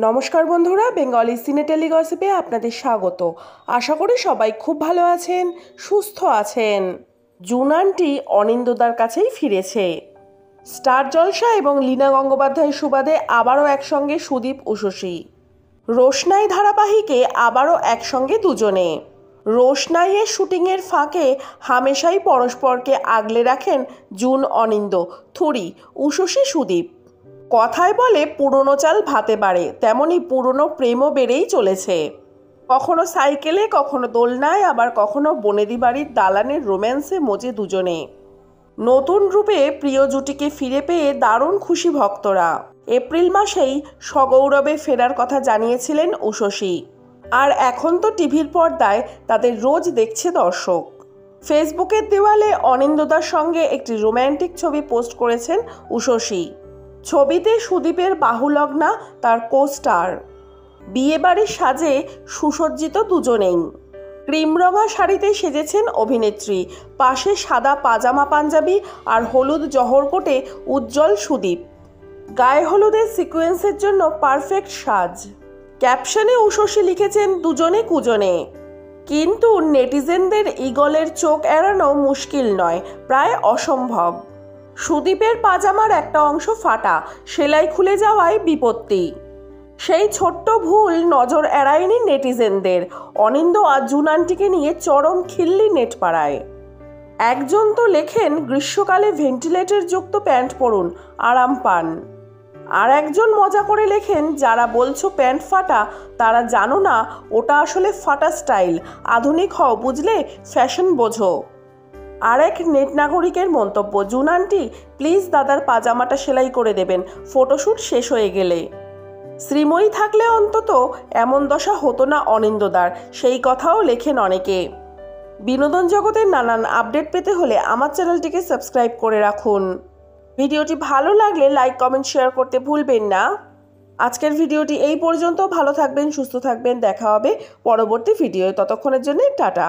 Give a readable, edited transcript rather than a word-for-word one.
নমস্কার বন্ধুরা, বেঙ্গলি সিনে টেলিগসিপে আপনাদের স্বাগত। আশা করি সবাই খুব ভালো আছেন, সুস্থ আছেন। জুন আন্টি অনিন্দ্যদার কাছেই ফিরেছে। স্টার জলসা এবং লীনা গঙ্গোপাধ্যায়ের সুবাদে আবারও একসঙ্গে সুদীপ উষসী। রোশনাই ধারাবাহিকে আবারও একসঙ্গে দুজনে। রোশনাইয়ের শুটিংয়ের ফাঁকে হামেশাই পরস্পরকে আগলে রাখেন জুন অনিন্দ্য, থুরি, উষসী, সুদীপ। কথায় বলে পুরনো চাল ভাতে বাড়ে, তেমনি পুরনো প্রেমও বেড়েই চলেছে। কখনো সাইকেলে, কখনো দোলনায়, আবার কখনো বনেদি বাড়ির দালানের রোম্যান্সে মজে দুজনে। নতুন রূপে প্রিয় জুটিকে ফিরে পেয়ে দারুণ খুশি ভক্তরা। এপ্রিল মাসেই সগৌরবে ফেরার কথা জানিয়েছিলেন উষসী, আর এখন তো টিভির পর্দায় তাদের রোজ দেখছে দর্শক। ফেসবুকের দেওয়ালে অনিন্দ্যদার সঙ্গে একটি রোম্যান্টিক ছবি পোস্ট করেছেন উষসী। ছবিতে সুদীপের বাহুলগ্না তার কোস্টার। বিয়েবাড়ির সাজে সুসজ্জিত দুজনেই। ক্রিমরঙা শাড়িতে সেজেছেন অভিনেত্রী, পাশে সাদা পাজামা পাঞ্জাবি আর হলুদ জহরকোটে উজ্জ্বল সুদীপ। গায়ে হলুদের সিকোয়েন্সের জন্য পারফেক্ট সাজ। ক্যাপশনে উষসী লিখেছেন দুজনে কুজনে। কিন্তু নেটিজেনদের ঈগলের চোখ এড়ানো মুশকিল নয়, প্রায় অসম্ভব। সুদীপের পাজামার একটা অংশ ফাটা, সেলাই খুলে যাওয়ায় বিপত্তি। সেই ছোট্ট ভুল নজর এড়ায়নি নেটিজেনদের। অনিন্দ্য আর জুন আন্টিকে নিয়ে চরম খিল্লি নেট পাড়ায়। একজন তো লেখেন গ্রীষ্মকালে ভেন্টিলেটর যুক্ত প্যান্ট পরুন, আরাম পান। আর একজন মজা করে লেখেন, যারা বলছো প্যান্ট ফাটা তারা জানো না ওটা আসলে ফাটা স্টাইল, আধুনিক হও বুঝলে, ফ্যাশন বোঝো। আর এক নেট নাগরিকের মন্তব্য, জুন আন্টি প্লিজ দাদার পাজামাটা সেলাই করে দেবেন ফটোশ্যুট শেষ হয়ে গেলে। শ্রীময়ী থাকলে অন্তত এমন দশা হতো না অনিন্দ্যদার, সেই কথাও লেখেন অনেকে। বিনোদন জগতের নানান আপডেট পেতে হলে আমার চ্যানেলটিকে সাবস্ক্রাইব করে রাখুন। ভিডিওটি ভালো লাগলে লাইক, কমেন্ট, শেয়ার করতে ভুলবেন না। আজকের ভিডিওটি এই পর্যন্ত। ভালো থাকবেন, সুস্থ থাকবেন, দেখা হবে পরবর্তী ভিডিওয়। ততক্ষণের জন্য টাটা।